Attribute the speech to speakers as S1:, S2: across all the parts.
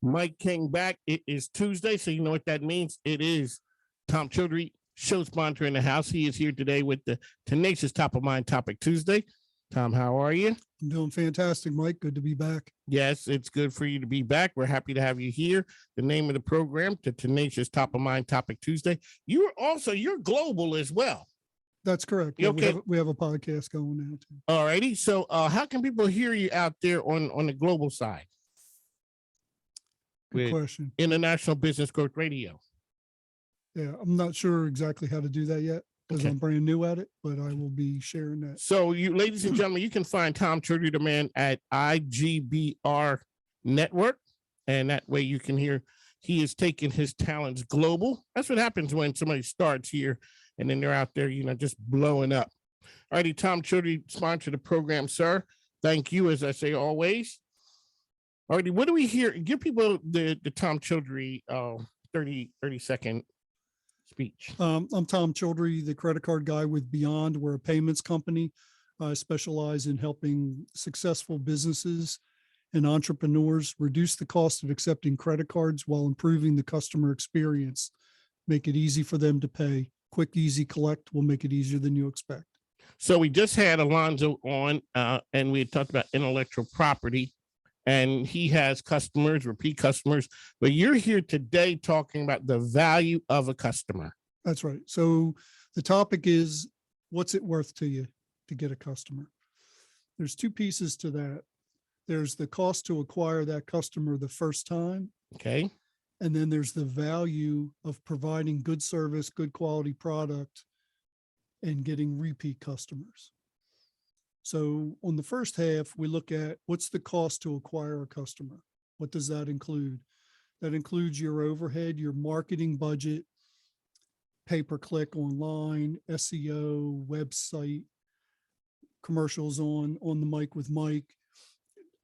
S1: Mike King back. It is Tuesday, so you know what that means. It is Tom Childry, show sponsor in the house. He is here today with the tenacious Top of Mind Topic Tuesday. Tom, how are you?
S2: I'm doing fantastic, Mike. Good to be back.
S1: Yes, it's good for you to be back. We're happy to have you here. The name of the program, the tenacious Top of Mind Topic Tuesday. You're global as well.
S2: That's correct.
S1: You okay?
S2: We have a podcast going now too.
S1: All righty. So how can people hear you out there on the global side?
S2: Good question.
S1: International Business Growth Radio.
S2: Yeah, I'm not sure exactly how to do that yet because
S1: Okay.
S2: I'm brand new at it, but I will be sharing that.
S1: So you, ladies and gentlemen, you can find Tom Childry, the man, at IGBR Network. And that way you can hear he is taking his talents global. That's what happens when somebody starts here and then they're out there, just blowing up. All righty, Tom Childry sponsored the program, sir. Thank you, as I say always. All righty, what do we hear? Give people the Tom Childry 30-second speech.
S2: I'm Tom Childry, the credit card guy with Beyond. We're a payments company. I specialize in helping successful businesses and entrepreneurs reduce the cost of accepting credit cards while improving the customer experience. Make it easy for them to pay. Quick, easy collect will make it easier than you expect.
S1: So we just had Alonzo on, and we had talked about intellectual property, and he has customers, repeat customers, but you're here today talking about the value of a customer.
S2: That's right. So the topic is, what's it worth to you to get a customer? There's two pieces to that. There's the cost to acquire that customer the first time.
S1: Okay.
S2: And then there's the value of providing good service, good quality product, and getting repeat customers. So on the first half, we look at what's the cost to acquire a customer? What does that include? That includes your overhead, your marketing budget, pay-per-click online, SEO, website, commercials on the mic with Mike,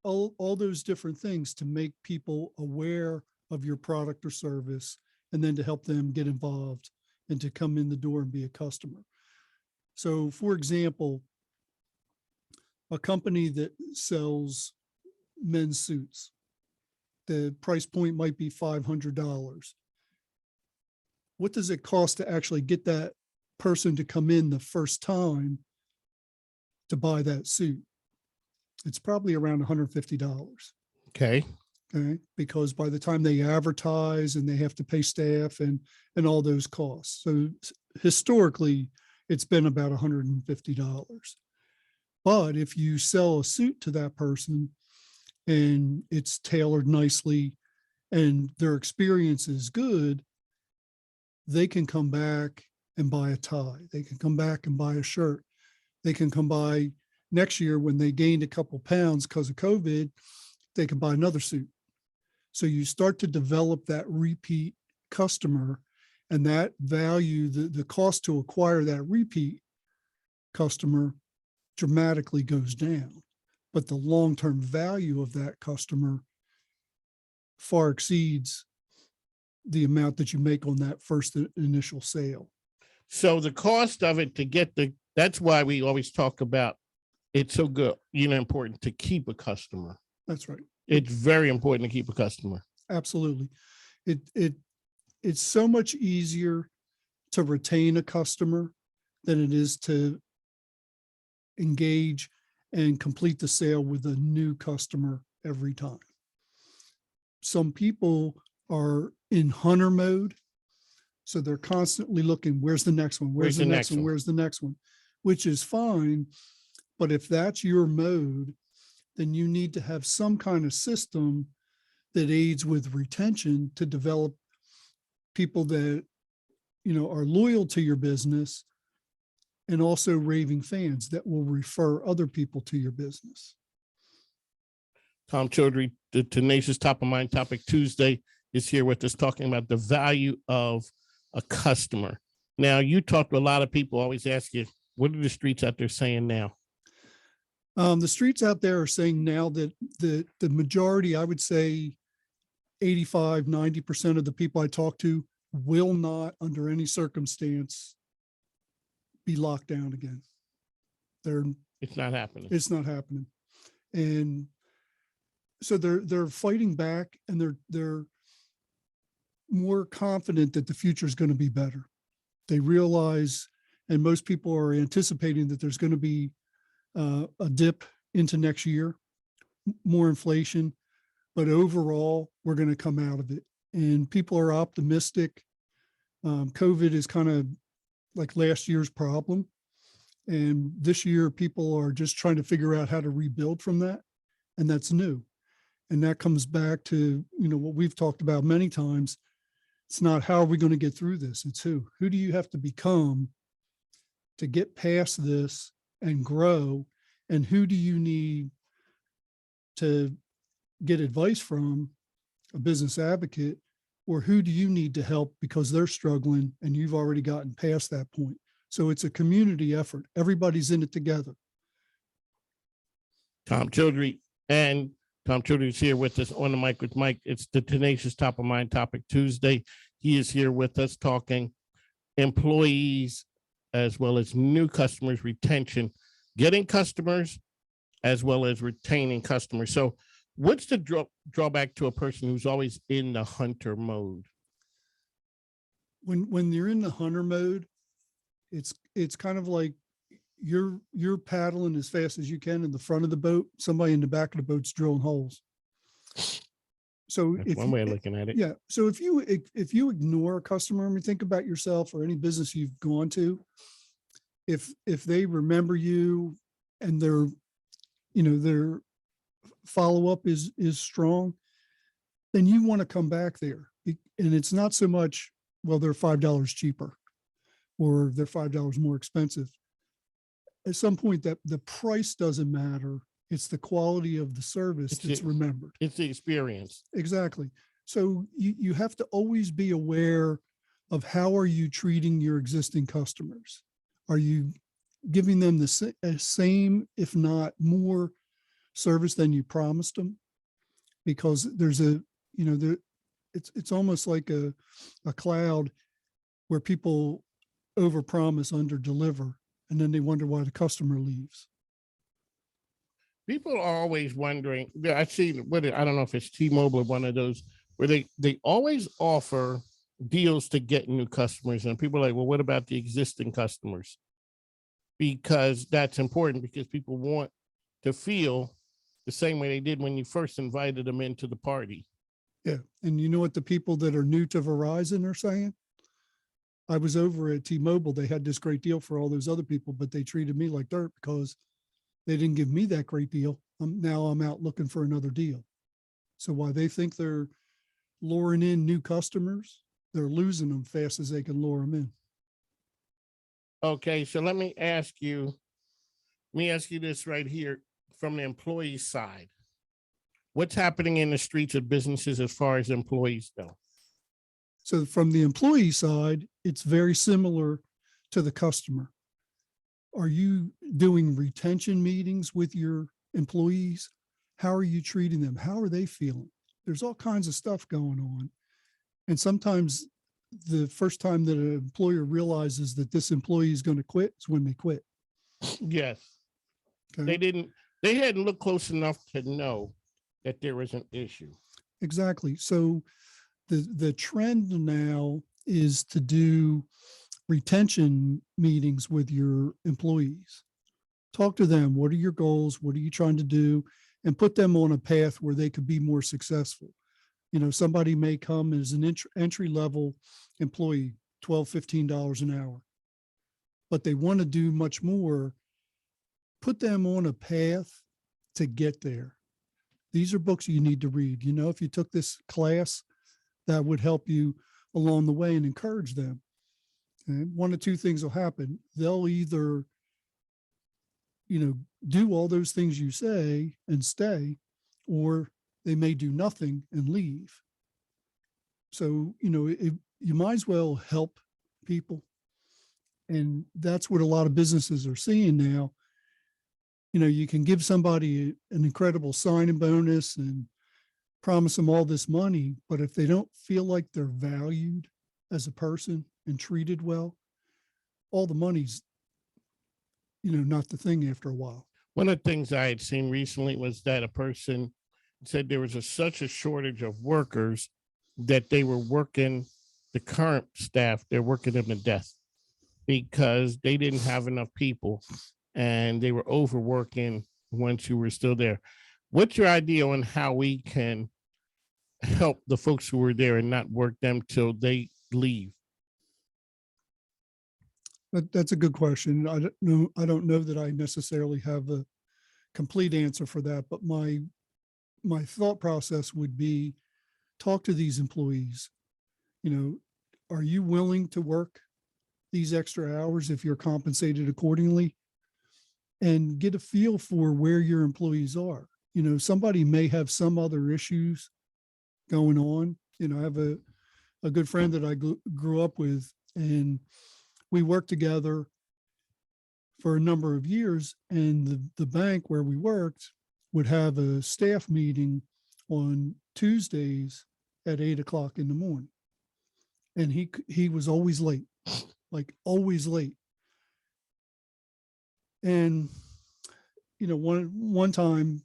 S2: all those different things to make people aware of your product or service, and then to help them get involved and to come in the door and be a customer. So for example, a company that sells men's suits, the price point might be $500. What does it cost to actually get that person to come in the first time to buy that suit? It's probably around $150.
S1: Okay.
S2: Okay, because by the time they advertise and they have to pay staff and all those costs. So historically, it's been about $150. But if you sell a suit to that person and it's tailored nicely and their experience is good, they can come back and buy a tie. They can come back and buy a shirt. They can come by next year when they gained a couple pounds because of COVID, they can buy another suit. So you start to develop that repeat customer, and that value, the cost to acquire that repeat customer dramatically goes down. But the long-term value of that customer far exceeds the amount that you make on that first initial sale.
S1: So the cost of it to get that's why we always talk about it's so good, important to keep a customer.
S2: That's right.
S1: It's very important to keep a customer.
S2: Absolutely. It's so much easier to retain a customer than it is to engage and complete the sale with a new customer every time. Some people are in hunter mode, so they're constantly looking, where's the next one? Where's the next one? Where's the next one? Which is fine. But if that's your mode, then you need to have some kind of system that aids with retention to develop people that, are loyal to your business and also raving fans that will refer other people to your business.
S1: Tom Childry, the tenacious Top of Mind Topic Tuesday, is here with us talking about the value of a customer. Now, you talk to a lot of people, always ask you, what are the streets out there saying now?
S2: The streets out there are saying now that the majority, I would say 85, 90% of the people I talk to will not, under any circumstance, be locked down again.
S1: It's not happening.
S2: It's not happening. And So they're fighting back, and they're more confident that the future is going to be better. They realize, and most people are anticipating, that there's going to be a dip into next year, more inflation, but overall we're going to come out of it. And people are optimistic. COVID is kind of like last year's problem. And this year people are just trying to figure out how to rebuild from that. And that's new. And that comes back to, what we've talked about many times. It's not how are we going to get through this? It's who do you have to become to get past this and grow? And who do you need to get advice from, a business advocate, or who do you need to help because they're struggling and you've already gotten past that point? So it's a community effort. Everybody's in it together.
S1: Tom Childry, and Tom Childry is here with us on the mic with Mike. It's the Tenacious Top of Mind Topic Tuesday. He is here with us talking employees as well as new customers, retention, getting customers as well as retaining customers. So what's the drawback to a person who's always in the hunter mode?
S2: When you're in the hunter mode, it's kind of like you're paddling as fast as you can in the front of the boat. Somebody in the back of the boat's drilling holes. So
S1: That's one way of looking at it.
S2: Yeah. So if you ignore a customer, I mean, think about yourself or any business you've gone to. If they remember you and their follow-up is strong, then you want to come back there. And it's not so much, well, they're $5 cheaper or they're $5 more expensive. At some point, that the price doesn't matter. It's the quality of the service that's remembered.
S1: It's the experience.
S2: Exactly. So you have to always be aware of how are you treating your existing customers? Are you giving them the same, if not more, service than you promised them? Because there's it's almost like a cloud where people overpromise, underdeliver, and then they wonder why the customer leaves.
S1: People are always wondering. I see I don't know if it's T-Mobile or one of those where they always offer deals to get new customers, and people are like, well, what about the existing customers? Because that's important, because people want to feel the same way they did when you first invited them into the party.
S2: Yeah. And you know what the people that are new to Verizon are saying? I was over at T-Mobile. They had this great deal for all those other people, but they treated me like dirt because they didn't give me that great deal. Now I'm out looking for another deal. So while they think they're luring in new customers, they're losing them fast as they can lure them in.
S1: Okay, so let me ask you this right here from the employee side. What's happening in the streets of businesses as far as employees go?
S2: So from the employee side, it's very similar to the customer. Are you doing retention meetings with your employees? How are you treating them? How are they feeling? There's all kinds of stuff going on. And sometimes the first time that an employer realizes that this employee is going to quit is when they quit.
S1: Yes. Okay. They hadn't looked close enough to know that there was an issue.
S2: Exactly. So the trend now is to do retention meetings with your employees. Talk to them. What are your goals? What are you trying to do? And put them on a path where they could be more successful. Somebody may come as an entry-level employee, $12, $15 an hour, but they want to do much more. Put them on a path to get there. These are books you need to read. If you took this class, that would help you along the way and encourage them. And one of two things will happen. They'll either, do all those things you say and stay, or they may do nothing and leave. So, you might as well help people. And that's what a lot of businesses are seeing now. You can give somebody an incredible signing bonus and promise them all this money, but if they don't feel like they're valued as a person and treated well, all the money's, not the thing after a while.
S1: One of the things I had seen recently was that a person said there was such a shortage of workers that they were working the current staff, they're working them to death because they didn't have enough people and they were overworking once you were still there. What's your idea on how we can help the folks who were there and not work them till they leave?
S2: That's a good question. I don't know that I necessarily have a complete answer for that, but my thought process would be talk to these employees. You know, are you willing to work these extra hours if you're compensated accordingly? And get a feel for where your employees are. You know, somebody may have some other issues going on. You know, I have a good friend that I grew up with, and we worked together for a number of years. And the bank where we worked would have a staff meeting on Tuesdays at 8 o'clock in the morning. And he was always late, like always late. And, you know, one time,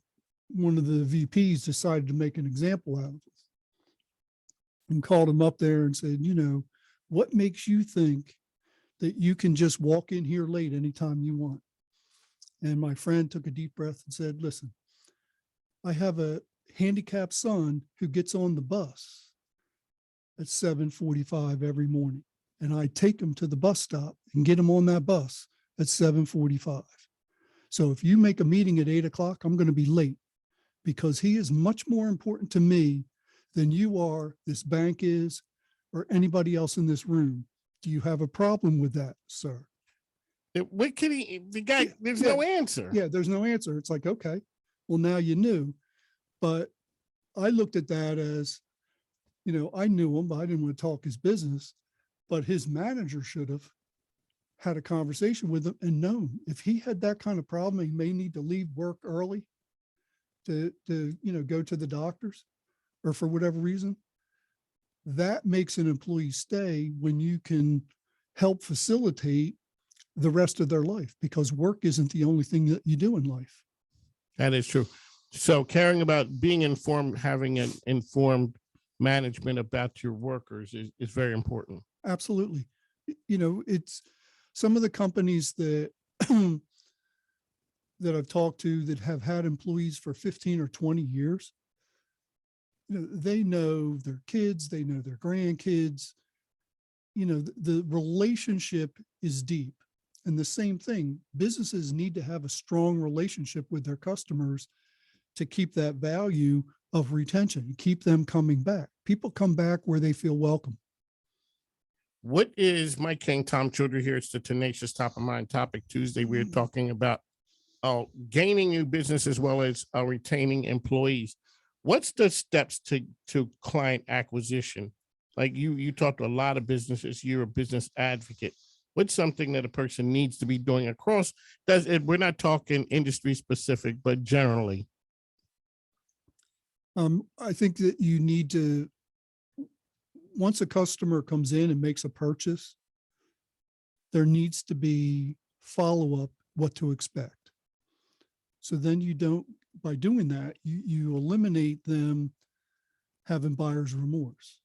S2: one of the VPs decided to make an example out of it and called him up there and said, you know, what makes you think that you can just walk in here late anytime you want? And my friend took a deep breath and said, listen, I have a handicapped son who gets on the bus at 7:45 every morning. And I take him to the bus stop and get him on that bus at 7:45. So if you make a meeting at 8 o'clock, I'm going to be late because he is much more important to me than you are, this bank is, or anybody else in this room. Do you have a problem with that, sir?
S1: What can there's no answer.
S2: Yeah, there's no answer. It's like, okay, well, now you knew. But I looked at that as, you know, I knew him, but I didn't want to talk his business, but his manager should have had a conversation with him and known if he had that kind of problem, he may need to leave work early to you know, go to the doctors or for whatever reason. That makes an employee stay when you can help facilitate the rest of their life, because work isn't the only thing that you do in life.
S1: That is true. So caring about being informed, having an informed management about your workers is very important.
S2: Absolutely. You know, it's some of the companies that that I've talked to that have had employees for 15 or 20 years. You know, they know their kids, they know their grandkids. You know, the relationship is deep. And the same thing, businesses need to have a strong relationship with their customers to keep that value of retention, keep them coming back. People come back where they feel welcome.
S1: What is Mike King, Tom Childry here? It's the Tenacious Top of Mind Topic Tuesday. We're talking about gaining new business as well as retaining employees. What's the steps to client acquisition? Like you talk to a lot of businesses, you're a business advocate. What's something that a person needs to be doing across? We're not talking industry specific, but generally.
S2: I think that you need to, once a customer comes in and makes a purchase, there needs to be follow-up, what to expect. So then you don't, by doing that, you eliminate them having buyer's remorse.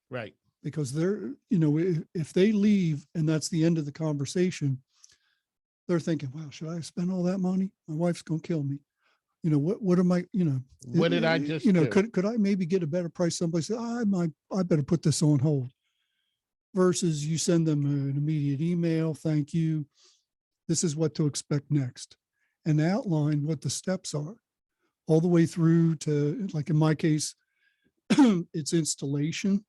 S1: Right.
S2: Because they're, you know, if they leave and that's the end of the conversation, they're thinking, wow, should I spend all that money? My wife's going to kill me. You know, what am I, you know,
S1: what did I just,
S2: you know, could I maybe get a better price someplace? I better put this on hold. Versus you send them an immediate email. Thank you. This is what to expect next. And outline what the steps are all the way through to, like in my case, it's installation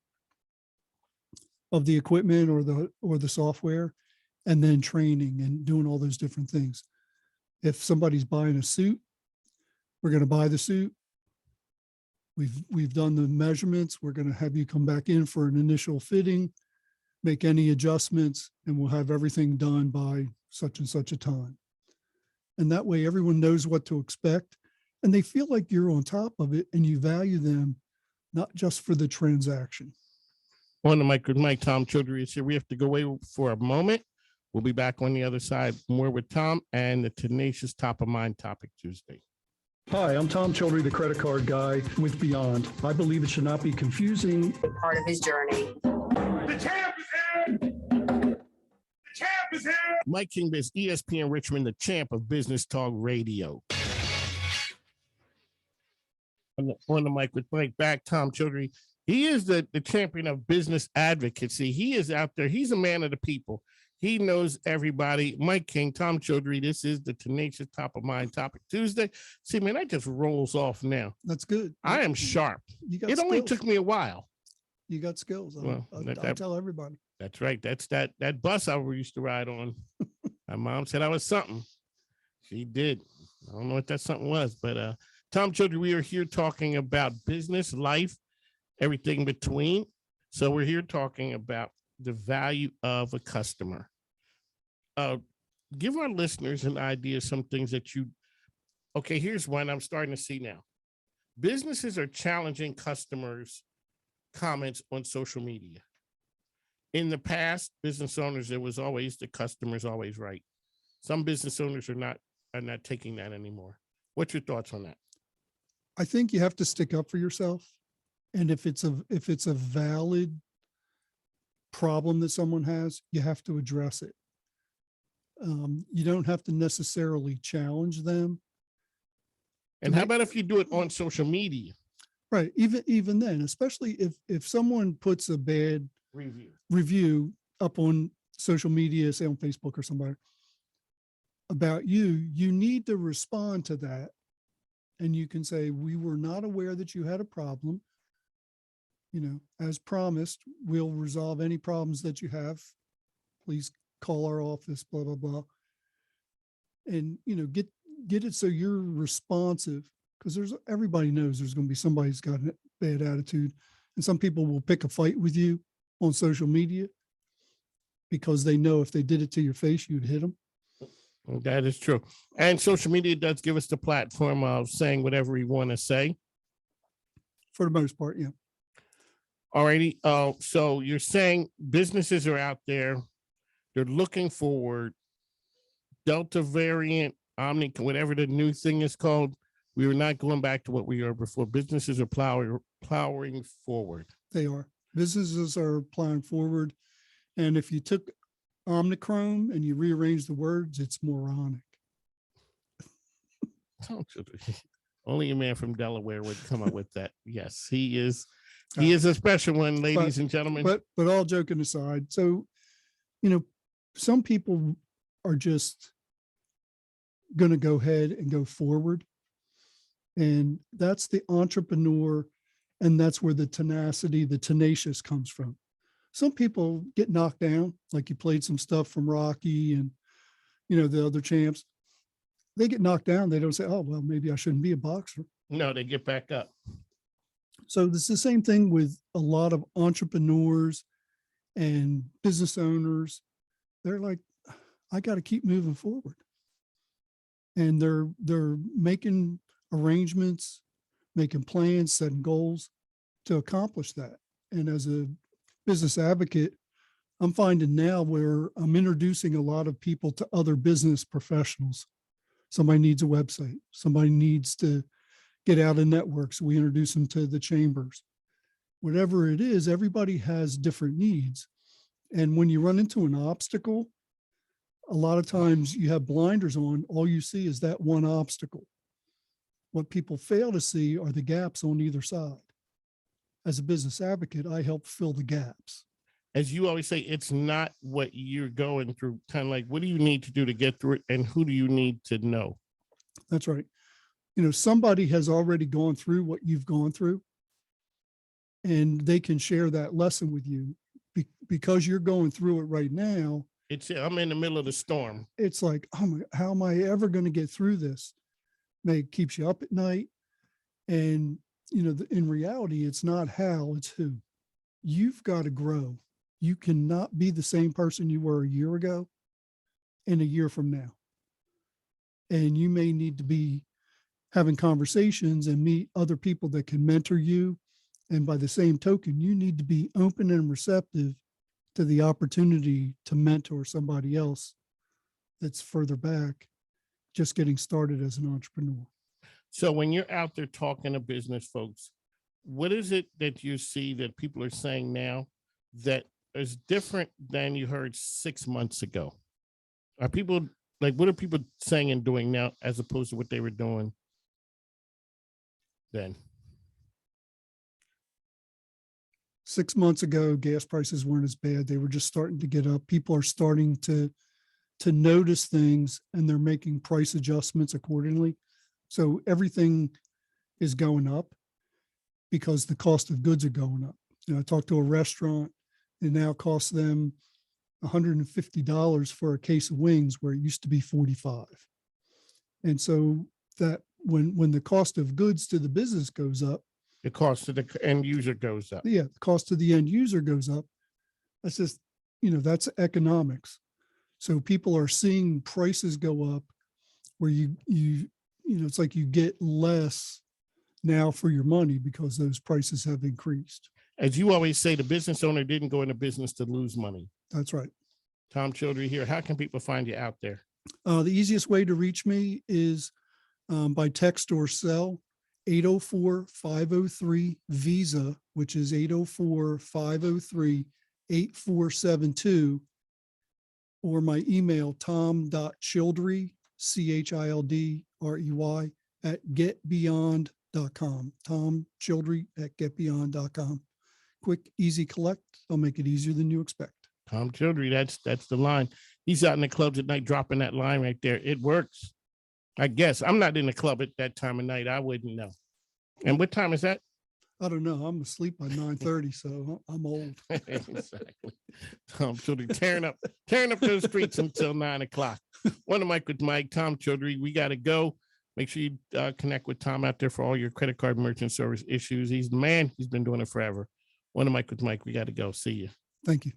S2: of the equipment or the software, and then training and doing all those different things. If somebody's buying a suit, we're going to buy the suit. We've done the measurements. We're going to have you come back in for an initial fitting, make any adjustments, and we'll have everything done by such and such a time. And that way everyone knows what to expect and they feel like you're on top of it and you value them, not just for the transaction.
S1: On the mic with Mike, Tom Childry is here. We have to go away for a moment. We'll be back on the other side more with Tom and the Tenacious Top of Mind Topic Tuesday.
S2: Hi, I'm Tom Childry, the credit card guy with Beyond. I believe it should not be confusing.
S3: Part of his journey.
S4: The champ is here! The champ is here!
S1: Mike Kingbiz, ESPN Richmond, the champ of Business Talk Radio. On the mic with Mike back, Tom Childry. He is the champion of business advocacy. He is out there. He's a man of the people. He knows everybody. Mike King, Tom Childry. This is the tenacious top of mind topic Tuesday. See, man, that just rolls off now.
S2: That's good.
S1: I am sharp.
S2: It
S1: only took me a while.
S2: You got skills.
S1: I'll
S2: tell everybody.
S1: That's right. That's that bus I used to ride on. My mom said I was something. She did. I don't know what that something was, but Tom Childry, we are here talking about business, life, everything between. So we're here talking about the value of a customer. Give our listeners an idea of some things that okay, here's one I'm starting to see now. Businesses are challenging customers' comments on social media. In the past, business owners, it was always the customer's always right. Some business owners are not taking that anymore. What's your thoughts on that?
S2: I think you have to stick up for yourself. And if it's a valid problem that someone has, you have to address it. You don't have to necessarily challenge them.
S1: And how about if you do it on social media?
S2: Right. Even then, especially if someone puts a bad review up on social media, say on Facebook or somebody, about you, you need to respond to that. And you can say, we were not aware that you had a problem. As promised, we'll resolve any problems that you have. Please call our office, blah, blah, blah. And, get it so you're responsive, because everybody knows there's going to be somebody who's got a bad attitude. And some people will pick a fight with you on social media because they know if they did it to your face, you'd hit them.
S1: That is true. And social media does give us the platform of saying whatever we want to say.
S2: For the most part, yeah.
S1: All righty. So you're saying businesses are out there. They're looking for Delta variant, Omni, whatever the new thing is called. We are not going back to what we were before. Businesses are plowing forward.
S2: They are. Businesses are plowing forward. And if you took Omnicron and you rearrange the words, it's moronic.
S1: Only a man from Delaware would come up with that. Yes, he is. He is a special one, ladies and gentlemen.
S2: But all joking aside, so some people are just going to go ahead and go forward, and that's the entrepreneur, and that's where the tenacity, the tenacious comes from. Some people get knocked down, like you played some stuff from Rocky and, the other champs. They get knocked down. They don't say, oh, well, maybe I shouldn't be a boxer.
S1: No, they get back up.
S2: So it's the same thing with a lot of entrepreneurs and business owners. They're like, I got to keep moving forward. And they're making arrangements, making plans, setting goals to accomplish that. And as a business advocate, I'm finding now where I'm introducing a lot of people to other business professionals. Somebody needs a website. Somebody needs to get out of networks. We introduce them to the chambers. Whatever it is, everybody has different needs. And when you run into an obstacle, a lot of times you have blinders on. All you see is that one obstacle. What people fail to see are the gaps on either side. As a business advocate, I help fill the gaps.
S1: As you always say, it's not what you're going through. Kind of like, what do you need to do to get through it? And who do you need to know?
S2: That's right. Somebody has already gone through what you've gone through, and they can share that lesson with you because you're going through it right now.
S1: I'm in the middle of the storm.
S2: It's like, oh how am I ever going to get through this? It keeps you up at night. And, in reality, it's not how, it's who. You've got to grow. You cannot be the same person you were a year ago and a year from now. And you may need to be having conversations and meet other people that can mentor you. And by the same token, you need to be open and receptive to the opportunity to mentor somebody else that's further back, just getting started as an entrepreneur.
S1: So when you're out there talking to business folks, what is it that you see that people are saying now that is different than you heard 6 months ago? Are people like, what are people saying and doing now as opposed to what they were doing then?
S2: 6 months ago, gas prices weren't as bad. They were just starting to get up. People are starting to notice things, and they're making price adjustments accordingly. So everything is going up because the cost of goods are going up. You know, I talked to a restaurant, it now costs them $150 for a case of wings where it used to be 45. And so that when the cost of goods to the business goes up,
S1: The cost to the end user goes up.
S2: yeah, the cost to the end user goes up. That's just, that's economics. So people are seeing prices go up where it's like you get less now for your money because those prices have increased.
S1: As you always say, the business owner didn't go into business to lose money.
S2: That's right.
S1: Tom Childry here. How can people find you out there?
S2: The easiest way to reach me is by text or cell, 804-503-VISA, which is 804-503-8472, or my email, tom.childry, CHILDREY, @getbeyond.com. Tom Childry @getbeyond.com. Quick, easy collect. I'll make it easier than you expect.
S1: Tom Childry, that's the line. He's out in the clubs at night dropping that line right there. It works. I guess I'm not in the club at that time of night. I wouldn't know. And what time is that?
S2: I don't know. I'm asleep by 9:30, so I'm old.
S1: Exactly. Tom Childry tearing up those streets until 9 o'clock. One of Mike with Mike, Tom Childry. We got to go. Make sure you connect with Tom out there for all your credit card merchant service issues. He's the man. He's been doing it forever. One of Mike with Mike. We got to go. See you.
S2: Thank you.